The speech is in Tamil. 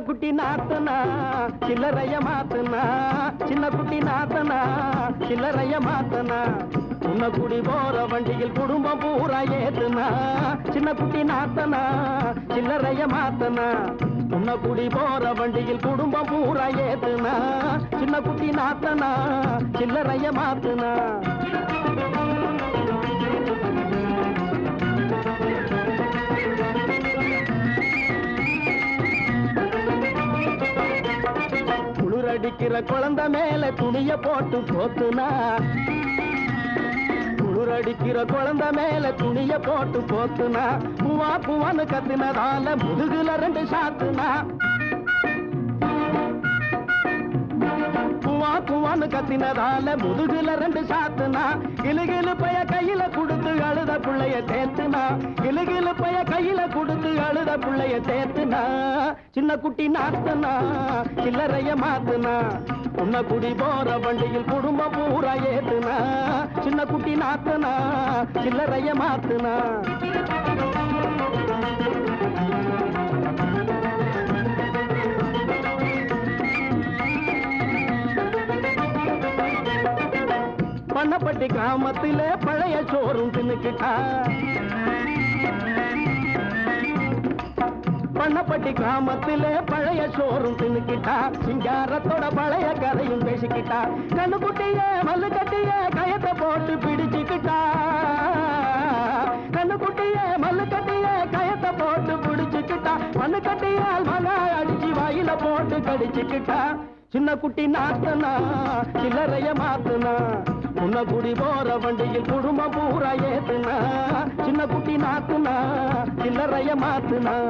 குட்டி நாத்தனா சில்லறைய மாத்தனா சின்ன குட்டி நாத்தனா சில்லறைய மாத்தனா உன்ன குடி போற வண்டியில் குடும்பம் பூரா ஏத்துனா சின்ன குட்டி நாத்தனா சில்லறைய மாத்தனா உன்ன குடி போற வண்டியில் குடும்பம் பூரா ஏத்துனா சின்ன குட்டி நாத்தனா சில்லறைய மாத்தனா குளிரடிக்கிற குழந்தை மேல துணிய போட்டு போத்துனா குளிரடிக்கிற குழந்தை மேல துணிய போட்டு போத்துனா பூவா பூவான்னு கத்தினதால முதுகுல 2 சாத்துனா பூவா பூவான்னு கத்தினதால முதுகுல 2 சாத்துனா கிளுகிளு பைய கையில கொடுத்து அழுத புள்ளைய தேத்துனா கிளுகிளு பைய கையில கொடுத்து அழுத புள்ளைய தேத்துனா சின்ன குட்டி நாத்தனா சில்லறைய மாத்துனா உன்ன குடி போற வண்டியில் குடும்பம் பூரா ஏத்துனா சின்ன குட்டி நாத்தனா சில்லறைய மாத்துனா பண்ணப்பட்டி கிராமத்திலே பழைய சோறும் தின்னுக்கிட்டா பண்ணப்பட்டி கிராமத்திலே பழைய சோறும் தின்னுக்கிட்டா சிங்காரத்தோட பழைய கதையும் பேசிக்கிட்டா கண்ணுக்குட்டிய மல்லு கட்டிய கயத்தை போட்டு பிடிச்சுக்கிட்டா கண்ணுக்குட்டிய மல்லு கட்டிய கயத்தை போட்டு பிடிச்சுக்கிட்டா மண்ணு கட்டியால் மகா அடிச்சு வாயில போட்டு கடிச்சுக்கிட்டா சின்ன குட்டி நாத்தனா சில்லறைய மாத்துனா உன்ன குடி போற வண்டியில் குடும்பம் பூரா ஏத்துனா சின்ன குட்டி நாத்துனா சில்லறைய மாத்துனா